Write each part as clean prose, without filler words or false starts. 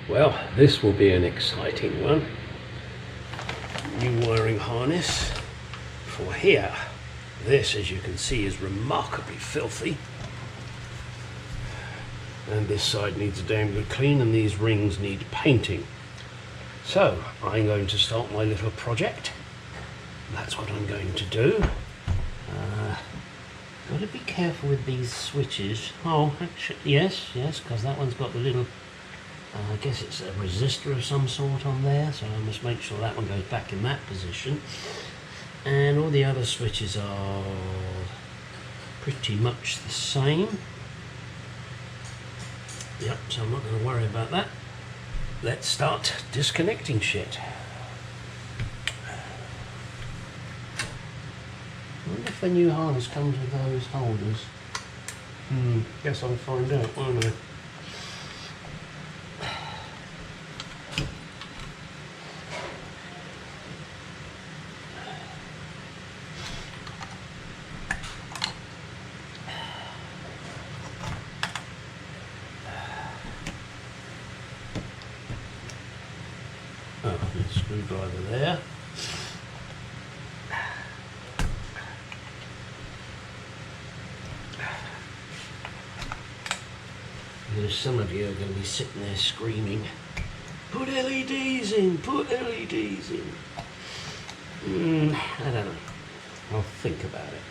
Well, this will be an exciting one. New wiring harness for here. This, as you can see, is remarkably filthy. And this side needs a damn good clean, and these rings need painting. So, I'm going to start my little project. That's what I'm going to do. Got to be careful with these switches. Oh, actually, yes, because that one's got the little, I guess it's a resistor of some sort on there, so I must make sure that one goes back in that position. And all the other switches are pretty much the same. Yep, so I'm not going to worry about that. Let's start disconnecting shit. I wonder if the new harness comes with those holders. Guess I'll find out, won't I? Oh, there's a screwdriver there. Some of you are going to be sitting there screaming, put LEDs in, put LEDs in. I don't know. I'll think about it.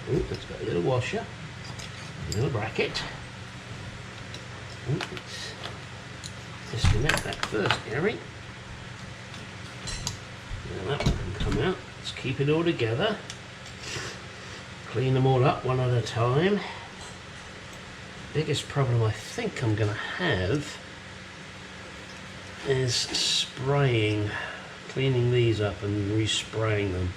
Oh, it's got a little washer, a little bracket. Let's disconnect that first airing. Now that one can come out. Let's keep it all together. Clean them all up one at a time. Biggest problem I think I'm going to have is spraying, cleaning these up and respraying them.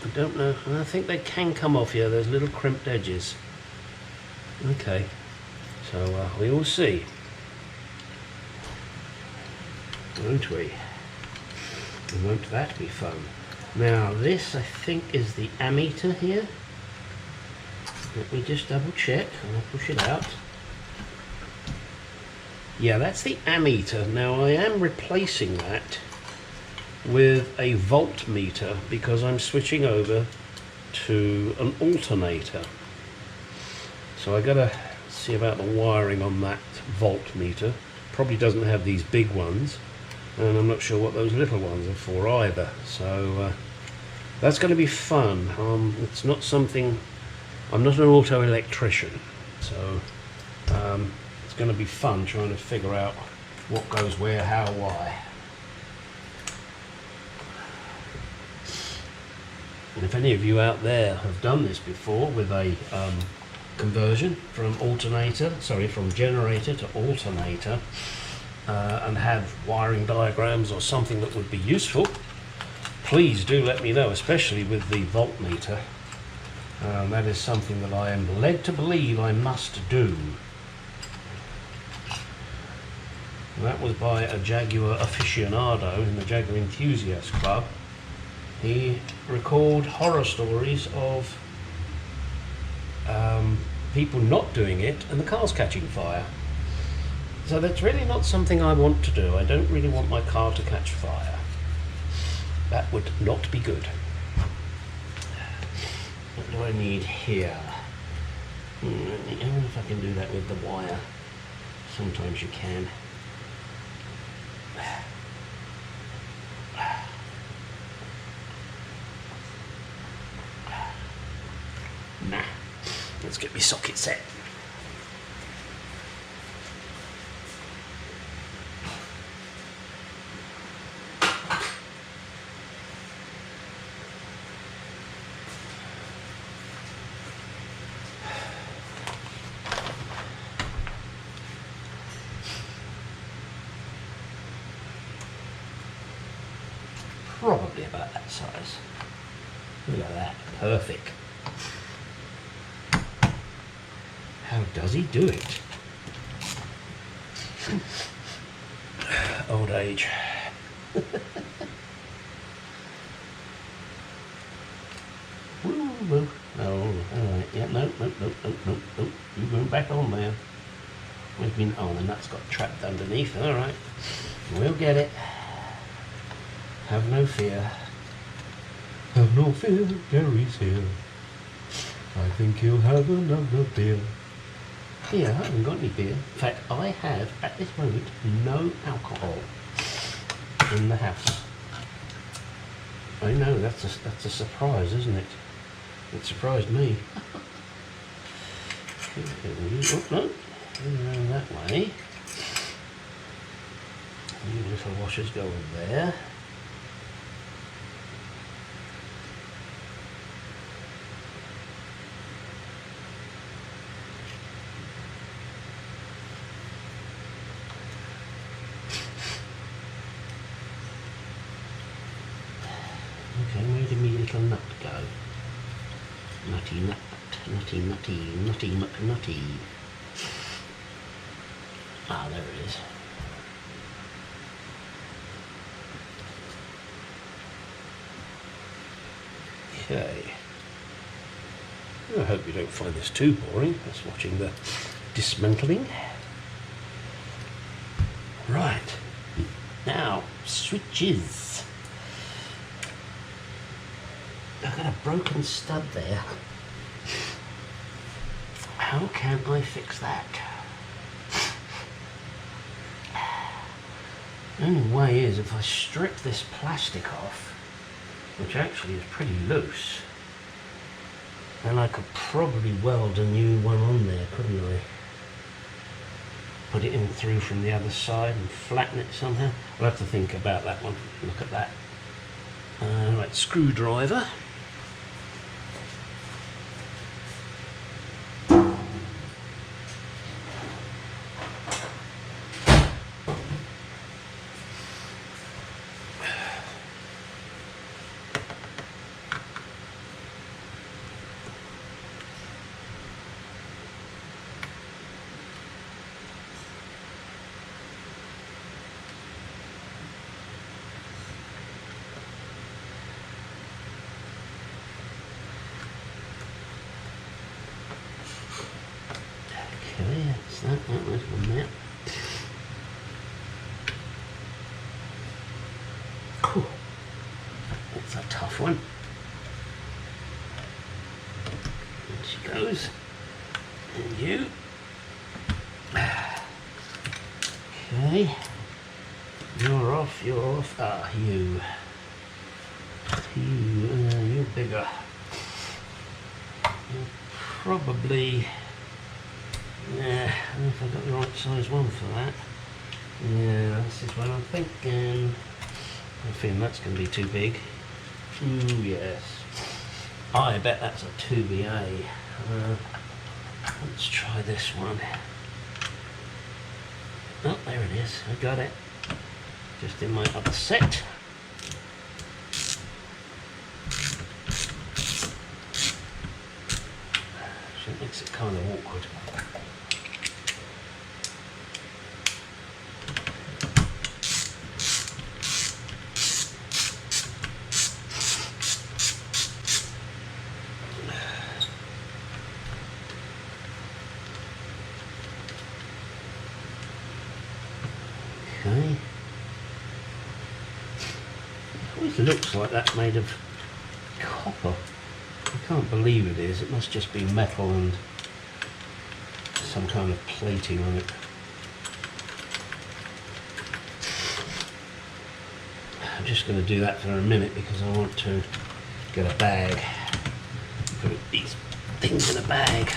I don't know. I think they can come off here. There's little crimped edges. Okay. So we will see, won't we? And won't that be fun? Now this, I think, is the ammeter here. Let me just double check, and I'll push it out. Yeah, that's the ammeter. Now I am replacing that with a voltmeter because I'm switching over to an alternator. So I gotta see about the wiring on that voltmeter. Probably doesn't have these big ones, and I'm not sure what those little ones are for either. So that's going to be fun. It's not something, I'm not an auto electrician, so it's going to be fun trying to figure out what goes where, how, why. And if any of you out there have done this before with a conversion from generator to alternator, and have wiring diagrams or something that would be useful, please do let me know, especially with the voltmeter. That is something that I am led to believe I must do. And that was by a Jaguar aficionado in the Jaguar Enthusiast Club. He recalled horror stories of people not doing it and the car's catching fire. So that's really not something I want to do. I don't really want my car to catch fire. That would not be good. What do I need here? I wonder if I can do that with the wire. Sometimes you can. Nah. Let's get my socket set. Probably about that size. Look at that, perfect. How does he do it? Old age. Woo, woo. Oh, alright, yeah, nope. You going back on there. We've been, oh, the nut's got trapped underneath, alright. We'll get it. Have no fear. Have no fear, Gary's here. I think he'll have another beer. Here, I haven't got any beer. In fact, I have, at this moment, no alcohol in the house. I know, that's a surprise, isn't it? It surprised me. Oh, no, around that way. These little washers go in there. Okay, where did my little nut go? Nutty nut, nutty McNutty. Ah, there it is. Okay. I hope you don't find this too boring. That's watching the dismantling. Right. Now, switches. I've got a broken stud there. How can I fix that? The only way is if I strip this plastic off, which actually is pretty loose, then I could probably weld a new one on there, couldn't I? Put it in through from the other side and flatten it somehow. I'll have to think about that one. Look at that. Right, screwdriver. Okay, that's that was on that. Cool. That's a tough one. There she goes. And you. Okay. You're off, you're off. Ah, you. You're bigger. You're probably... Yeah, I don't know if I've got the right size one for that. Yeah, this is what I'm thinking. I think that's going to be too big. Ooh, yes. I bet that's a 2BA. Let's try this one. Oh, there it is. I got it. Just in my other set. So it makes it kind of awkward. Okay. It always looks like that's made of copper. I can't believe it is. It must just be metal and some kind of plating on it. I'm just going to do that for a minute because I want to get a bag. Put these things in a bag.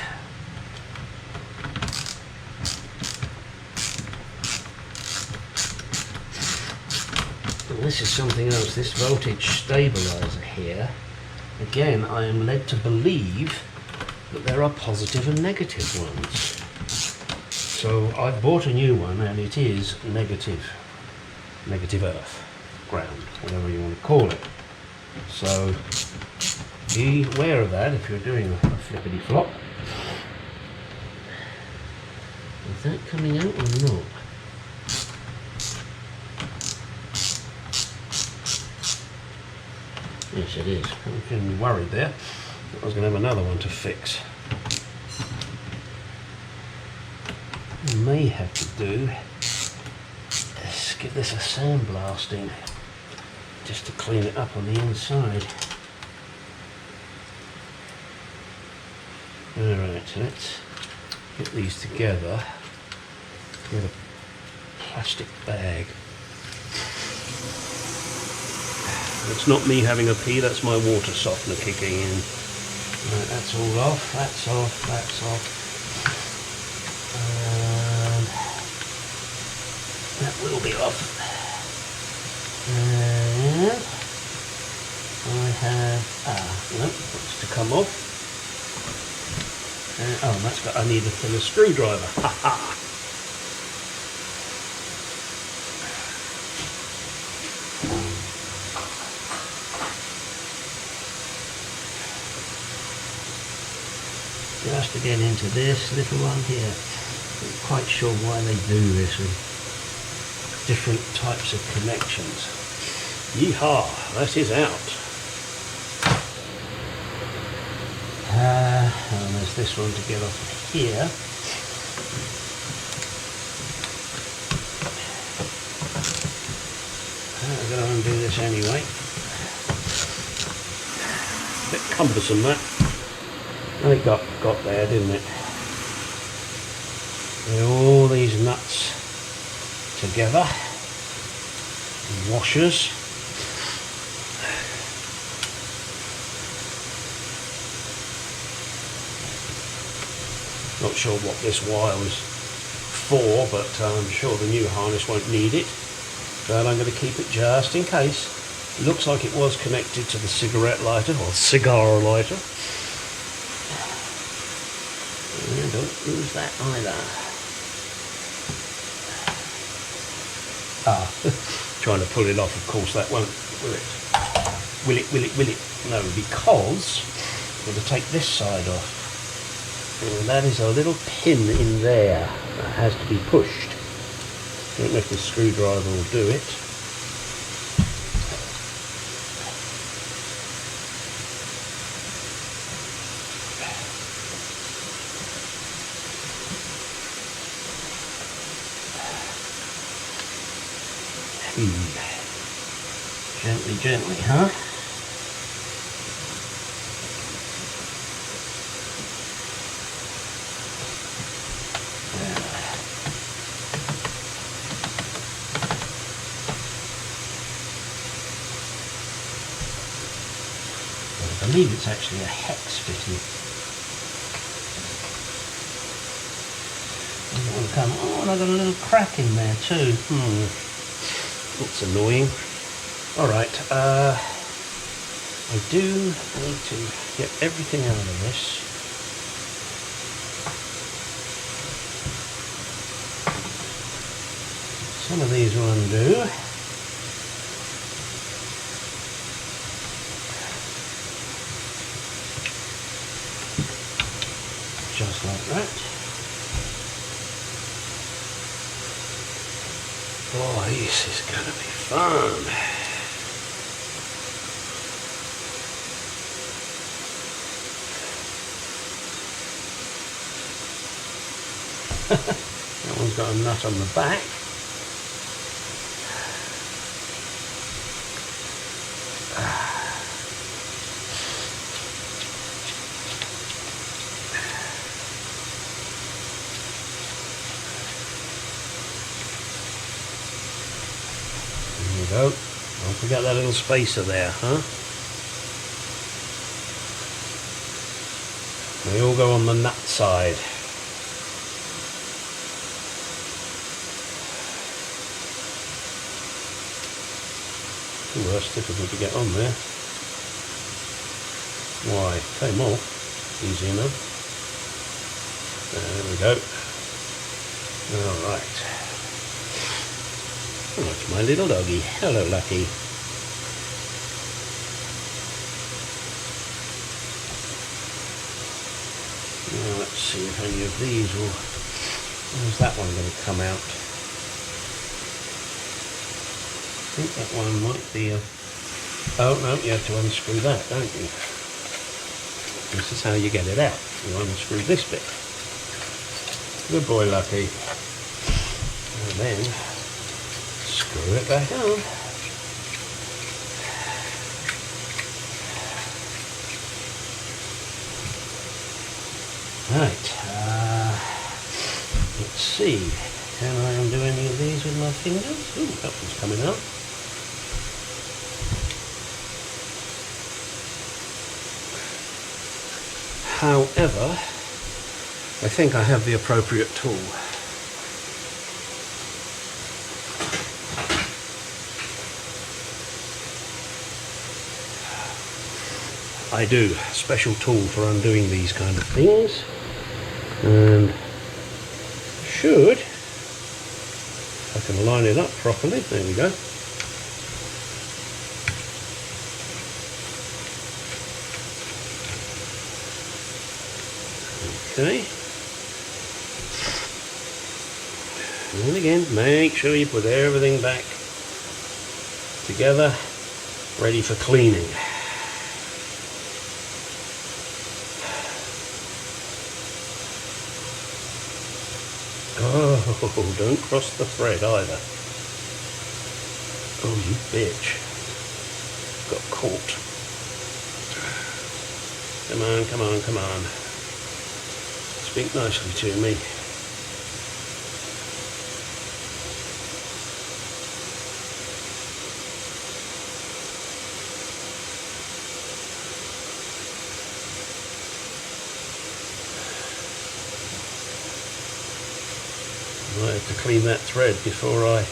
This is something else, this voltage stabilizer here. Again, I am led to believe that there are positive and negative ones. So I bought a new one and it is negative earth, ground, whatever you want to call it. So be aware of that if you're doing a flippity flop. Is that coming out or not? Yes, it is. I'm getting worried there. I was going to have another one to fix. What I may have to do is give this a sandblasting just to clean it up on the inside. Alright, so let's get these together with a plastic bag. It's not me having a pee, that's my water softener kicking in. Right, that's all off, that's off, that's off. That will be off. And I have, no, that's to come off. Oh, that's got, I need a thinner screwdriver. Ha ha! Just to get into this little one here. Not quite sure why they do this with different types of connections. Yeehaw, that is out. And there's this one to get off here. I'm going to undo this anyway. A bit cumbersome that. And it got there, didn't it? And all these nuts together. Washers. Not sure what this wire was for, but I'm sure the new harness won't need it. But I'm going to keep it just in case. It looks like it was connected to the cigarette lighter, or cigar lighter. And don't lose that either. Trying to pull it off, of course that won't, will it? Will it? No, because I'm going to take this side off. And that is a little pin in there that has to be pushed. I don't know if the screwdriver will do it. Gently, gently, huh? I believe it's actually a hex fitting. Doesn't want to come. Oh, and I've got a little crack in there too. That's annoying. Alright, I do need to get everything out of this. Some of these will undo. Just like that. Oh, this is going to be fun. That one's got a nut on the back. There you go. Don't forget that little spacer there, huh? They all go on the nut side. Ooh, that's difficult to get on there. Why? Came off. Easy enough. There we go. Alright. Oh, it's my little doggy. Hello, Lucky. Now let's see if any of these will... Where's that one going to come out? I think that one might be a Oh no, you have to unscrew that, don't you? This is how you get it out. You unscrew this bit. Good boy, Lucky. And then screw it back on. Right. Let's see. Can I undo any of these with my fingers? Ooh, that one's coming out. However, I think I have the appropriate tool. I do. Special tool for undoing these kind of things. And should, I can line it up properly. There we go. Okay. And again, make sure you put everything back together, ready for cleaning. Oh, don't cross the thread either. Oh, you bitch. Got caught. Come on, come on, come on. Speak nicely to me. I have to clean that thread before I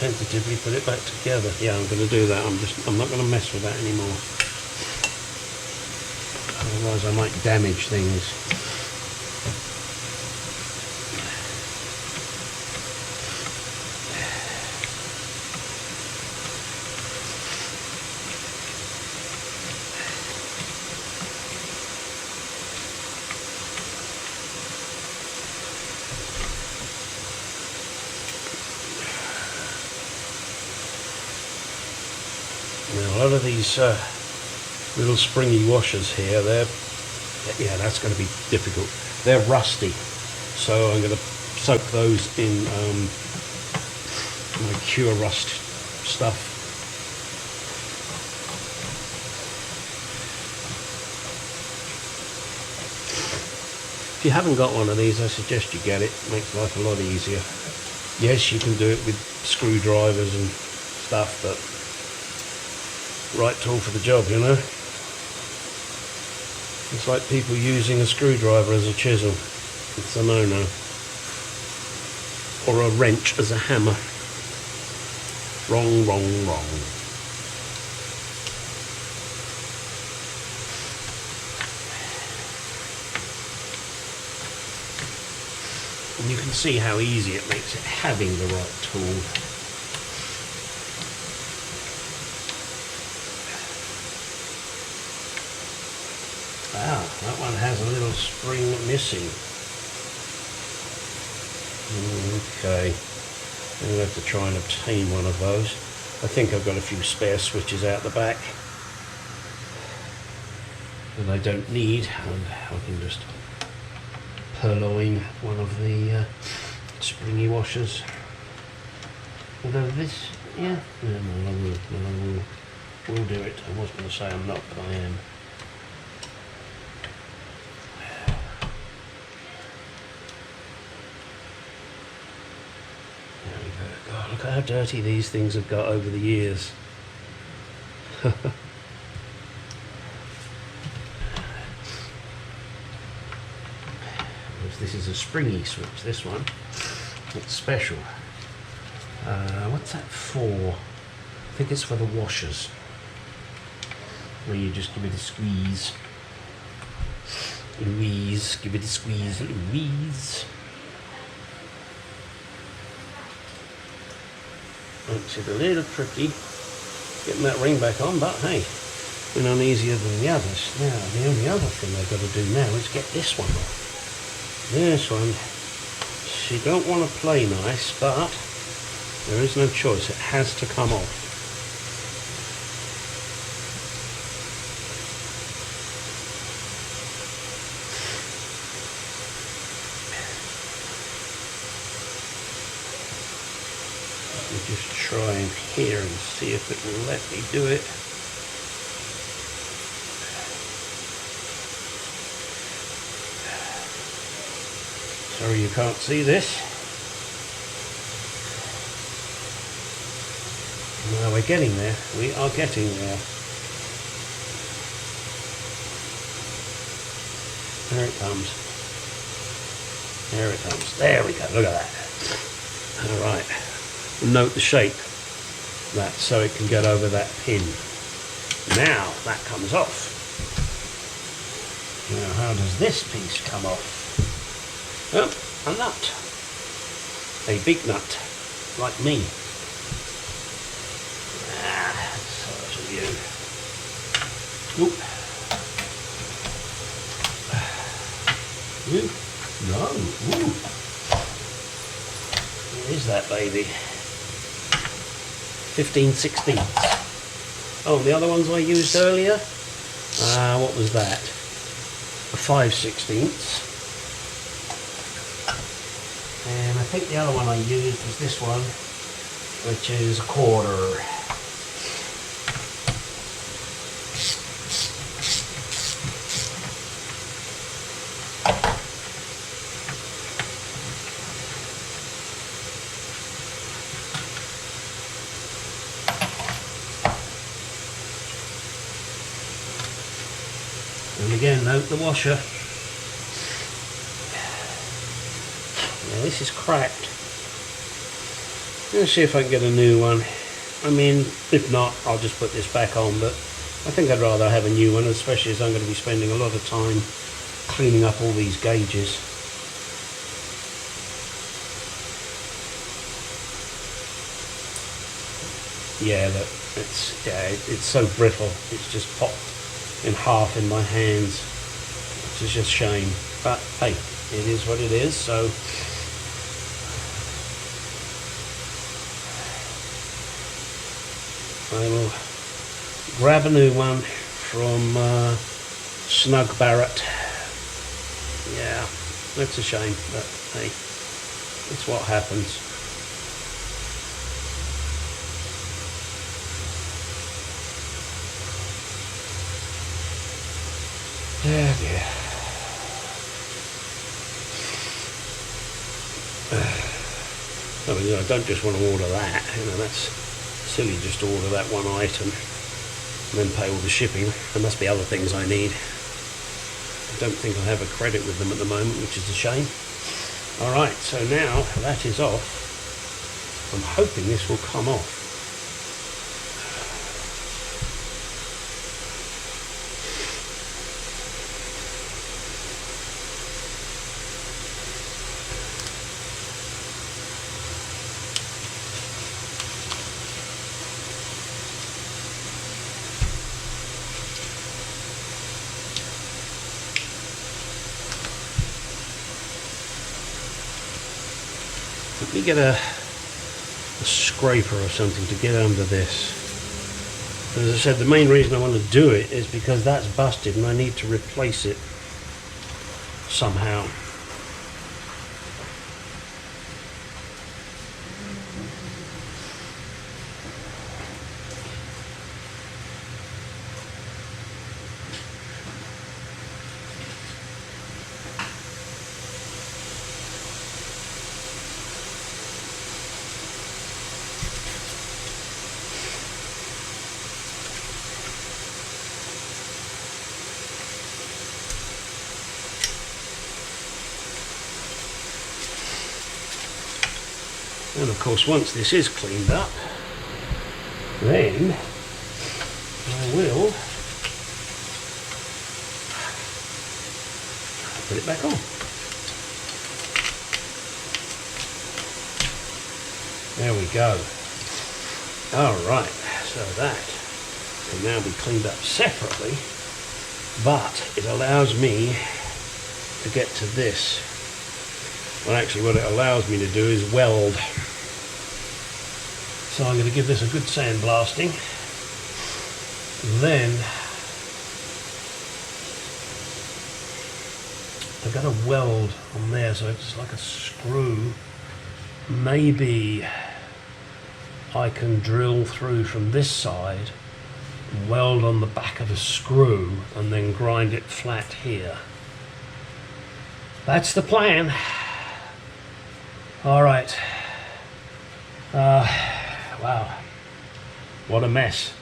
tentatively put it back together. Yeah, I'm going to do that. I'm not going to mess with that anymore. Otherwise I might damage things. Now, a lot of these little springy washers here, yeah, that's going to be difficult. They're rusty, so I'm going to soak those in my Cure Rust stuff. If you haven't got one of these, I suggest you get it. It makes life a lot easier. Yes, you can do it with screwdrivers and stuff, but right tool for the job, you know. It's like people using a screwdriver as a chisel. It's a no-no. Or a wrench as a hammer. Wrong, wrong, wrong. And you can see how easy it makes it having the right tool. Ah, that one has a little spring missing. Okay, I'm going to have to try and obtain one of those. I think I've got a few spare switches out the back that I don't need, and I can just purloin one of the springy washers. Although this, yeah, no, we'll do it. I was going to say I'm not, but I am. God, look how dirty these things have got over the years. This is a springy switch, this one. It's special. What's that for? I think it's for the washers, where you just give it a squeeze. Louise, give it a squeeze, Louise. Makes it a little tricky getting that ring back on, but hey, been on easier than the others. Now, the only other thing I've got to do now is get this one off. This one, you don't want to play nice, but there is no choice, it has to come off. me just try in here and see if it will let me do it. Sorry you can't see this. Now we're getting there. We are getting there. There it comes. There it comes. There we go. Look at that. Alright. Note the shape. That so it can get over that pin. Now that comes off. Now how does this piece come off? Oh, a nut. A big nut. Like me. Sorry to you. Oop. Ooh. No. Ooh. What is that, baby? 15/16. Oh, the other ones I used earlier? What was that? A 5/16. And I think the other one I used was this one, which is 1/4. And again, note the washer. Yeah, this is cracked. Let's see if I can get a new one. I mean, if not, I'll just put this back on, but I think I'd rather have a new one, especially as I'm going to be spending a lot of time cleaning up all these gauges. Yeah, look, it's so brittle. It's just popped in half in my hands, which is just a shame. But hey, it is what it is. So I will grab a new one from Snug Barrett. Yeah, that's a shame, but hey, it's what happens. Yeah, dear. I mean, I don't just want to order that, that's silly just to order that one item and then pay all the shipping. There must be other things I need. I don't think I have a credit with them at the moment, which is a shame. Alright, so now that is off. I'm hoping this will come off. Let me get a scraper or something to get under this. As I said, the main reason I want to do it is because that's busted and I need to replace it somehow. And of course, once this is cleaned up, then I will put it back on. There we go. Alright, so that can now be cleaned up separately, but it allows me to get to this. Well, actually what it allows me to do is weld. So I'm going to give this a good sandblasting. Then I've got a weld on there, so it's like a screw. Maybe I can drill through from this side, weld on the back of a screw, and then grind it flat here. That's the plan. All right. Wow. What a mess.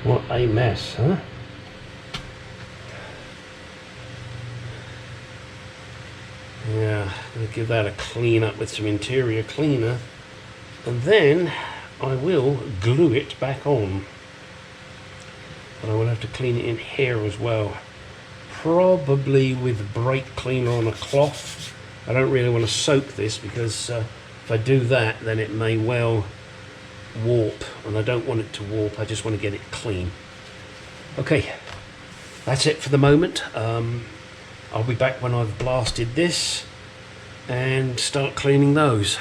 What a mess, huh? Yeah, I'm going to give that a clean up with some interior cleaner, and then I will glue it back on. But I will have to clean it in here as well. Probably with brake cleaner on a cloth. I don't really want to soak this because if I do that, then it may well warp, and I don't want it to warp. I just want to get it clean. Okay, that's it for the moment. I'll be back when I've blasted this and start cleaning those.